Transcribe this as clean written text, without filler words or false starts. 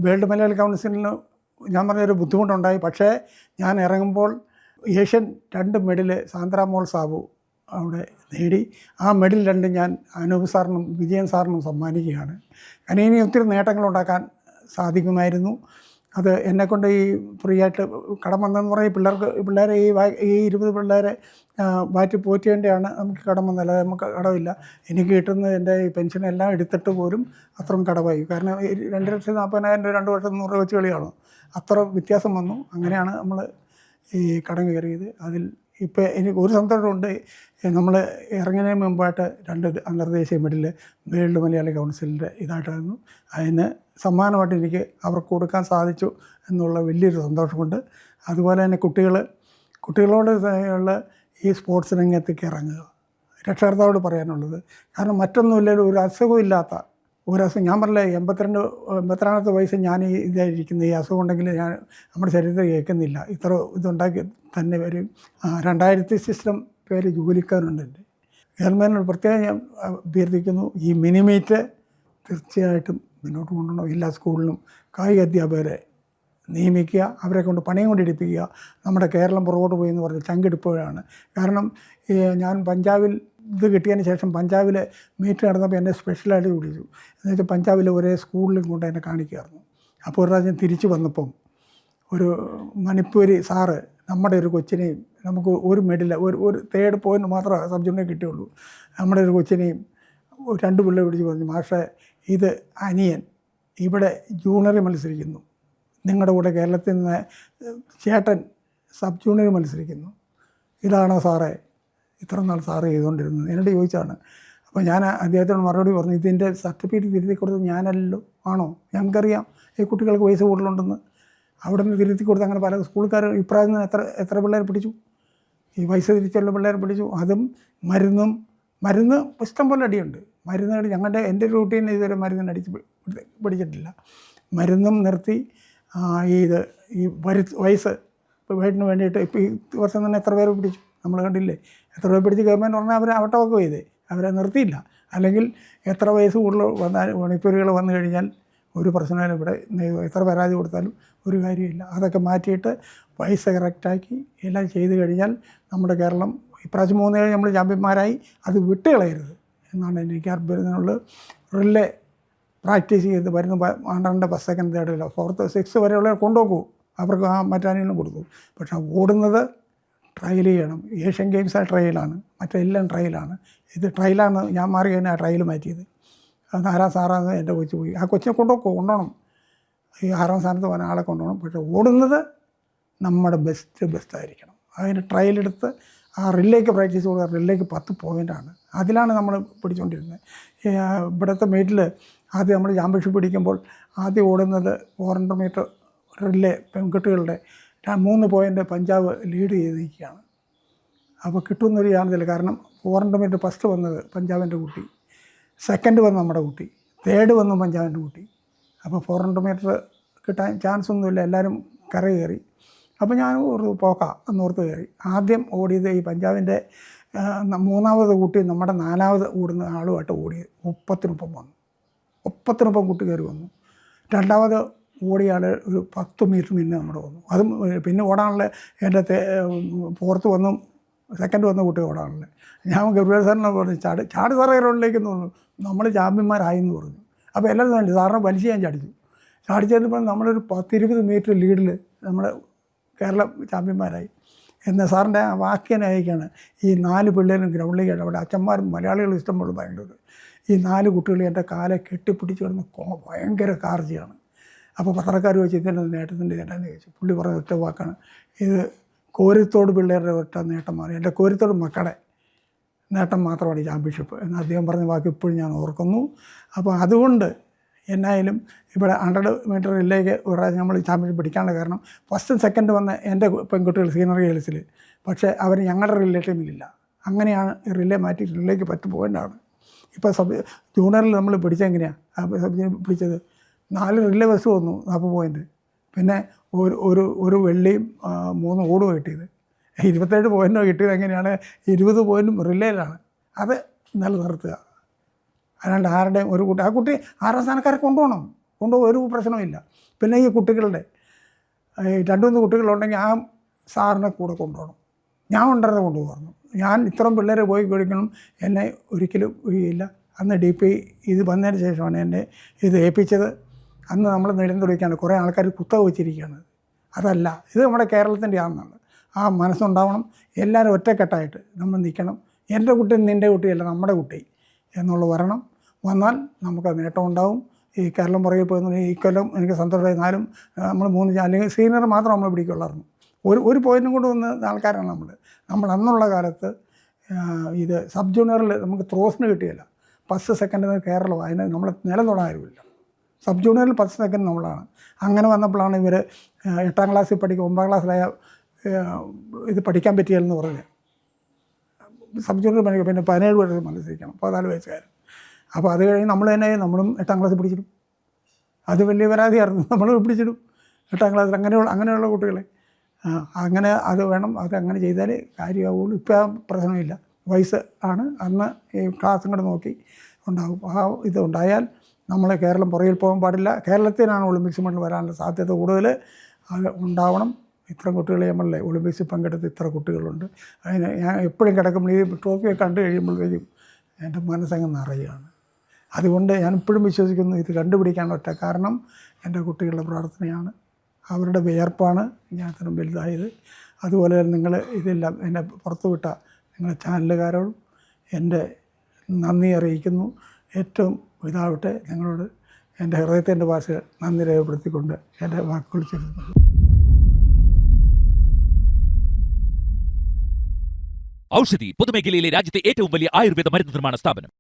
World Malayali കൗൺസിലിന് ഞാൻ പറഞ്ഞൊരു ബുദ്ധിമുട്ടുണ്ടായി. പക്ഷേ ഞാൻ ഇറങ്ങുമ്പോൾ ഏഷ്യൻ 2 മെഡൽ സാന്ദ്ര മോൾ സാബു അവിടെ നേടി. ആ മെഡൽ 2 ഞാൻ അനൂപ് സാറിനും വിജയൻ സാറിനും സമ്മാനിക്കുകയാണ്. കാരണം ഇനി ഒത്തിരി നേട്ടങ്ങളുണ്ടാക്കാൻ സാധിക്കുമായിരുന്നു. അത് എന്നെക്കൊണ്ട് ഈ ഫ്രീ ആയിട്ട് കടം വന്നതെന്ന് പറഞ്ഞാൽ പിള്ളേരെ ഈ 20 പിള്ളേരെ മാറ്റി പോറ്റേണ്ടിയാണ് നമുക്ക് കടം വന്നത്. അല്ലാതെ നമുക്ക് കടമില്ല. എനിക്ക് കിട്ടുന്നത് എൻ്റെ ഈ പെൻഷനെല്ലാം എടുത്തിട്ട് പോലും അത്രയും കടമായി. കാരണം 2,40,000 2 വർഷം 100 വെച്ച് കളിയാണ്. അത്ര വ്യത്യാസം വന്നു. അങ്ങനെയാണ് നമ്മൾ ഈ കടം കയറിയത്. അതിൽ ഇപ്പോൾ എനിക്ക് ഒരു സന്തോഷമുണ്ട്. നമ്മൾ ഇറങ്ങുന്നതിന് മുമ്പായിട്ട് 2 അന്തർദേശീയ മെഡൽ വേൾഡ് മലയാളി കൗൺസിലിൻ്റെ ഇതായിട്ടായിരുന്നു. അതിന് സമ്മാനമായിട്ട് എനിക്ക് അവർക്ക് കൊടുക്കാൻ സാധിച്ചു എന്നുള്ള വലിയൊരു സന്തോഷമുണ്ട്. അതുപോലെ തന്നെ കുട്ടികളോട് ഉള്ള ഈ സ്പോർട്സ് രംഗത്തേക്ക് ഇറങ്ങുക, രക്ഷകർത്താവോട് പറയാനുള്ളത്. കാരണം മറ്റൊന്നുമില്ലല്ലോ, ഒരു അസുഖമില്ലാത്ത ഒരസുഖം. ഞാൻ പറഞ്ഞില്ലേ 82 വയസ്സ് ഞാൻ ഇതായിരിക്കുന്നത്. ഈ അസുഖം ഉണ്ടെങ്കിൽ നമ്മുടെ ശരീരത്തിൽ കേൾക്കുന്നില്ല. ഇത്ര ഇതുണ്ടാക്കി തന്നെ വരും. 2000 പേര് ജോലിക്കാരുണ്ട്. എൻ്റെ ഗവൺമെൻറ്റിനോട് പ്രത്യേകം ഞാൻ അഭ്യർത്ഥിക്കുന്നു, ഈ മിനിമീറ്റ് തീർച്ചയായിട്ടും മുന്നോട്ട് കൊണ്ടുപോകണം. എല്ലാ സ്കൂളിലും കായിക അധ്യാപകരെ നിയമിക്കുക, അവരെ കൊണ്ട് പണിയും കൊണ്ടിടിപ്പിക്കുക. നമ്മുടെ കേരളം പുറകോട്ട് പോയി എന്ന് പറഞ്ഞാൽ ചങ്കെടുപ്പോഴാണ്. കാരണം ഞാൻ പഞ്ചാബിൽ ഇത് കിട്ടിയതിന് ശേഷം പഞ്ചാബിൽ മീറ്റ് നടന്നപ്പോൾ എന്നെ സ്പെഷ്യലായിട്ട് വിളിച്ചു. എന്നുവെച്ചാൽ പഞ്ചാബിലെ ഒരേ സ്കൂളിലും കൊണ്ട് എന്നെ കാണിക്കുമായിരുന്നു. അപ്പോൾ ഒരു പ്രാവശ്യം തിരിച്ചു വന്നപ്പം ഒരു മണിപ്പൂരി സാറ് നമ്മുടെ ഒരു കൊച്ചിനെയും, നമുക്ക് ഒരു മെഡൽ ഒരു 3rd പോയിൻ്റ് മാത്രമേ സബ്ജക്റ്റിനെ കിട്ടിയുള്ളൂ. നമ്മുടെ ഒരു കൊച്ചിനെയും 2 പിള്ളേർ പിടിച്ച് പറഞ്ഞു, മാഷേ ഇത് അനിയൻ ഇവിടെ ജൂനിയർ മത്സരിക്കുന്നു, നിങ്ങളുടെ കൂടെ കേരളത്തിൽ നിന്ന് ചേട്ടൻ സബ് ജൂനിയർ മത്സരിക്കുന്നു, ഇതാണോ സാറേ ഇത്ര നാൾ സാറ് ചെയ്തുകൊണ്ടിരുന്നത് എന്നോട് ചോദിച്ചാണ്. അപ്പോൾ ഞാൻ അദ്ദേഹത്തോട് മറുപടി പറഞ്ഞു, ഇതിൻ്റെ സർട്ടിഫിക്കറ്റ് തിരുത്തി കൊടുത്തത് ഞാനല്ലോ. ആണോ? ഞങ്ങൾക്കറിയാം ഈ കുട്ടികൾക്ക് വയസ്സ് കൂടുതലുണ്ടെന്ന്. അവിടെ നിന്ന് തിരുത്തി കൊടുത്ത് അങ്ങനെ പല സ്കൂൾക്കാർ ഇപ്രാവശ്യം എത്ര പിള്ളേർ പിടിച്ചു, ഈ വയസ്സ് തിരിച്ചുള്ള പിള്ളേർ പിടിച്ചു. അതും മരുന്ന് ഇഷ്ടം പോലെ അടിയുണ്ട്. മരുന്ന് എൻ്റെ റൂട്ടീൻ ഇതുവരെ മരുന്നിന് പിടിച്ചിട്ടില്ല. മരുന്നും നിർത്തി. ഈ വയസ്സ് വീട്ടിന് വേണ്ടിയിട്ട് ഇപ്പോൾ ഈ വർഷം തന്നെ എത്ര പേര് പിടിച്ചു നമ്മൾ കണ്ടില്ലേ. എത്ര പേര് പിടിച്ച് ഗവൺമെൻറ് പറഞ്ഞാൽ അവർ അവട്ടമൊക്കെ ചെയ്തേ, അവരെ നിർത്തിയില്ല. അല്ലെങ്കിൽ എത്ര വയസ്സ് കൂടുതൽ വന്നാൽ മണിപ്പൂരികൾ വന്നു കഴിഞ്ഞാൽ ഒരു പ്രശ്നമില്ല. ഇവിടെ എത്ര പരാതി കൊടുത്താലും ഒരു കാര്യമില്ല. അതൊക്കെ മാറ്റിയിട്ട് പൈസ കറക്റ്റാക്കി എല്ലാം ചെയ്ത് കഴിഞ്ഞാൽ നമ്മുടെ കേരളം ഇപ്രാവശ്യം 3 നമ്മൾ ചാമ്പ്യന്മാരായി. അത് വിട്ടുകളയരുത് എന്നാണ് എനിക്ക് അഭ്യർത്ഥനയുള്ളത്. റിലേ പ്രാക്ടീസ് ചെയ്ത് വരുന്ന 12 ഫസ്റ്റ് സെക്കൻഡ് തേർഡില്ല 4th 6th വരെയുള്ളവർ കൊണ്ടുപോകൂ. അവർക്ക് മറ്റാരെങ്കിലും കൊടുക്കും. പക്ഷേ ഓടുന്നത് ട്രയൽ ചെയ്യണം. ഏഷ്യൻ ഗെയിംസ് ആ ട്രയലാണ്, മറ്റെല്ലാം ട്രയലാണ്. ഇത് ട്രയലാണ്. ഞാൻ മാറി കഴിഞ്ഞാൽ ആ ട്രയൽ മാറ്റിയത്. അത് 4ാം സ്ഥാനത്ത് എൻ്റെ കൊച്ചു പോയി. ആ കൊച്ചിനെ കൊണ്ടുപോകണം. ഈ 6ാം സ്ഥാനത്ത് പോകുന്ന ആളെ കൊണ്ടുപോകണം. പക്ഷേ ഓടുന്നത് നമ്മുടെ ബെസ്റ്റായിരിക്കണം. അതിന് ട്രയലെടുത്ത് ആ റില്ലേക്ക് പ്രാക്ടീസ് കൊടുക്കുക. റില്ലേക്ക് 10 പോയിൻ്റാണ്. അതിലാണ് നമ്മൾ പിടിച്ചുകൊണ്ടിരുന്നത്. ഇവിടുത്തെ മീറ്റിൽ ആദ്യം നമ്മൾ ചാമ്പ്യൻഷിപ്പ് പിടിക്കുമ്പോൾ ആദ്യം ഓടുന്നത് 400 മീറ്റർ റില്ലേ പെൺകുട്ടികളുടെ 3 പോയിൻ്റ് പഞ്ചാബ് ലീഡ് ചെയ്തിരിക്കുകയാണ്. അപ്പോൾ കിട്ടുമെന്നൊരു യാതൊന്നില്ല. കാരണം 400 മീറ്റർ ഫസ്റ്റ് വന്നത് പഞ്ചാബിൻ്റെ കുട്ടി, സെക്കൻഡ് വന്ന് നമ്മുടെ കുട്ടി, 3rd വന്നു പഞ്ചാബിൻ്റെ കുട്ടി. അപ്പോൾ 400 മീറ്റർ കിട്ടാൻ ചാൻസ് ഒന്നുമില്ല. എല്ലാവരും കര കയറി. അപ്പോൾ ഞാൻ ഒരു എന്നോർത്ത് കയറി. ആദ്യം ഓടിയത് ഈ പഞ്ചാബിൻ്റെ 3ാമത് കൂട്ടി നമ്മുടെ 4ാമത് ഓടുന്ന ആളുമായിട്ട് ഓടിയത് 30-30 വന്നു. 30-30 കുട്ടി കയറി വന്നു. 2ാമത് ഓടിയ ആൾ ഒരു 10 മീറ്റർ മുന്നേ നമ്മുടെ വന്നു. അതും പിന്നെ ഓടാനുള്ള എൻ്റെ 4th വന്നും 2nd വന്ന കുട്ടി ഓടാനുള്ള. ഞാൻ ഗബ്രിയേൽ സാറിനെ പറഞ്ഞു, ചാടി സാറേ റോഡിലേക്കെന്ന് പറഞ്ഞു. നമ്മൾ ചാമ്പ്യന്മാരായി എന്ന് പറഞ്ഞു. അപ്പോൾ എല്ലാവരും വേണ്ടി സാറിനെ വലിച്ച് ഞാൻ ചാടിച്ചപ്പോൾ നമ്മളൊരു 10-20 മീറ്റർ ലീഡിൽ നമ്മൾ കേരളം ചാമ്പ്യന്മാരായി. എന്നാൽ സാറിൻ്റെ ആ വാക്യനെ അയക്കുകയാണ്, ഈ 4 പിള്ളേരും ഗ്രൗണ്ടിലേക്കാണ്. അവിടെ അച്ഛന്മാരും മലയാളികളും ഇഷ്ടംപോലെ ഭയങ്കര. ഈ 4 കുട്ടികൾ എൻ്റെ കാലെ കെട്ടിപ്പിടിച്ച് കിടന്ന് ഭയങ്കര കാർജിയാണ്. അപ്പോൾ പത്രക്കാർ ചോദിച്ചു, ഇതിൻ്റെ നേട്ടത്തിൻ്റെ ചേട്ടാന്ന് ചോദിച്ചു. പുള്ളി പറഞ്ഞ ഒറ്റ വാക്കാണ്, ഇത് കോരിത്തോട് പിള്ളേരുടെ ഒറ്റ നേട്ടമാണ്, എൻ്റെ കോരിത്തോട് മക്കളുടെ നേട്ടം മാത്രമാണ് ഈ ചാമ്പ്യൻഷിപ്പ് എന്ന് അദ്ദേഹം പറഞ്ഞ വാക്ക് ഇപ്പോഴും ഞാൻ ഓർക്കുന്നു. അപ്പോൾ അതുകൊണ്ട് എന്നായാലും ഇവിടെ 100 മീറ്റർ റില്ലേക്ക് ഒരു പ്രാവശ്യം നമ്മൾ ചാമ്പ്യൻഷിപ്പ് പിടിക്കാനുള്ള കാരണം 1st 2nd വന്ന എൻ്റെ പെൺകുട്ടികൾ സീനിയർ ഗേൾസിൽ, പക്ഷേ അവർ ഞങ്ങളുടെ റിലേ ടീമിലില്ല. അങ്ങനെയാണ് ഈ റിലേ മാറ്റി റിലേക്ക് പോയിൻ്റാണ്. ഇപ്പോൾ ജൂനിയറിൽ നമ്മൾ പിടിച്ചെങ്ങനെയാണ് പിടിച്ചത്? 4 റിലേ ബസ് വന്നു 40 പോയിൻ്റ്. പിന്നെ ഒരു വെള്ളിയും 3 ഓടും കിട്ടിയത്. 27 പോയിൻ്റോ കിട്ടിയത്. എങ്ങനെയാണ് 20 പോയിൻറ്റും റിലേയിലാണ്. അത് നിലനിർത്തുക. അല്ലാണ്ട് ആരുടെയും ഒരു കുട്ടി, ആ കുട്ടി 6ാം സ്ഥാനക്കാരെ കൊണ്ടുപോകണം. കൊണ്ടുപോകും, ഒരു പ്രശ്നമില്ല. പിന്നെ ഈ കുട്ടികളുടെ 2-3 കുട്ടികളുണ്ടെങ്കിൽ ആ സാറിനെ കൂടെ കൊണ്ടുപോകണം. ഞാൻ കൊണ്ടുവരുന്നത് കൊണ്ടുപോകണം. ഞാൻ ഇത്രയും പിള്ളേരെ പോയി കഴിക്കണം എന്നെ ഒരിക്കലും ഇല്ല. അന്ന് DP ഇത് വന്നതിന് ശേഷമാണ് എന്നെ ഇത് ഏൽപ്പിച്ചത്. അന്ന് നമ്മൾ നെടുന്തുടിക്കാണ് കുറേ ആൾക്കാർ കുത്തക വെച്ചിരിക്കുകയാണ്. അതല്ല, ഇത് നമ്മുടെ കേരളത്തിൻ്റെ ആണെന്നാണ്. ആ മനസ്സുണ്ടാവണം. എല്ലാവരും ഒറ്റക്കെട്ടായിട്ട് നമ്മൾ നിൽക്കണം. എൻ്റെ കുട്ടി നിൻ്റെ കുട്ടിയല്ല, നമ്മുടെ കുട്ടി എന്നുള്ള വരണം. വന്നാൽ നമുക്ക് നേട്ടം ഉണ്ടാവും. ഈ കേരളം പുറകെ പോയി ഈ കൊല്ലം എനിക്ക് സന്തോഷമായി. നാലും നമ്മൾ 3 അല്ലെങ്കിൽ സീനിയർ മാത്രം നമ്മൾ പിടിക്കുള്ളായിരുന്നു. ഒരു പോയിൻറ്റും കൊണ്ട് വന്ന ആൾക്കാരാണ് നമ്മൾ അന്നുള്ള കാലത്ത്. ഇത് സബ് ജൂനിയറിൽ നമുക്ക് ത്രോസിന് കിട്ടിയില്ല. 10 സെക്കൻഡ് കേരളമാണ്, അതിന് നമ്മൾ നിലം തൊടാൻ ആരുമില്ല. സബ് ജൂനിയറിൽ 10 സെക്കൻഡ് നമ്മളാണ്. അങ്ങനെ വന്നപ്പോഴാണ് ഇവർ 8ാം ക്ലാസ്സിൽ 9ാം ക്ലാസ്സിലായ ഇത് പഠിക്കാൻ പറ്റിയെന്ന് പറഞ്ഞ് സബ് ജൂനിയർ പഠിക്കും. പിന്നെ 17 വയസ്സ് മത്സരിക്കണം, 14 വയസ്സുകാരൻ. അപ്പോൾ അത് കഴിഞ്ഞ് നമ്മളും 8ാം ക്ലാസ്സിൽ പിടിച്ചിടും. അത് വലിയ പരാതിയായിരുന്നു. നമ്മൾ പിടിച്ചിടും 8ാം ക്ലാസ്സിൽ അങ്ങനെയുള്ള കുട്ടികളെ. അങ്ങനെ അത് വേണം, അത് അങ്ങനെ ചെയ്താലേ കാര്യമാവുള്ളൂ. ഇപ്പോൾ ആ പ്രശ്നമില്ല, വയസ്സ് ആണ്. അന്ന് ഈ ക്ലാസ്സും കൂടെ നോക്കി ഉണ്ടാകും. ആ ഇത് ഉണ്ടായാൽ നമ്മൾ കേരളം പുറകിൽ പോകാൻ പാടില്ല. കേരളത്തിനാണ് ഒളിമ്പിക്സ് മെഡൽ വരാനുള്ള സാധ്യത കൂടുതൽ. അത് ഉണ്ടാവണം. ഇത്ര കുട്ടികളെ നമ്മളെ ഒളിമ്പിക്സിൽ പങ്കെടുത്ത് ഇത്ര കുട്ടികളുണ്ട്. അതിന് ഞാൻ എപ്പോഴും കിടക്കുമ്പോൾ ഈ ട്രോഫിയൊക്കെ കണ്ടു കഴിയുമ്പോഴത്തേക്കും എൻ്റെ മനസ്സങ്ങ് നിറയുകയാണ്. അതുകൊണ്ട് ഞാൻ ഇപ്പോഴും വിശ്വസിക്കുന്നു ഇത് കണ്ടുപിടിക്കാനുള്ള ഒറ്റ കാരണം എൻ്റെ കുട്ടികളുടെ പ്രാർത്ഥനയാണ്, അവരുടെ വിയർപ്പാണ് ഞാൻ അത്രയും വലുതായത്. അതുപോലെ തന്നെ നിങ്ങൾ ഇതെല്ലാം എന്നെ പുറത്തുവിട്ട നിങ്ങളുടെ ചാനലുകാരോടും എൻ്റെ നന്ദി അറിയിക്കുന്നു. ഏറ്റവും ഇതാവട്ടെ. നിങ്ങളോട് എൻ്റെ ഹൃദയത്തിൻ്റെ ഭാഷ നന്ദി രേഖപ്പെടുത്തിക്കൊണ്ട് എൻ്റെ വാക്കുകൾ ചൊല്ലുന്നു. ഔഷധി പൊതുമേഖലയിലെ രാജ്യത്തെ ഏറ്റവും വലിയ ആയുർവേദ മരുന്ന് നിർമ്മാണ സ്ഥാപനം.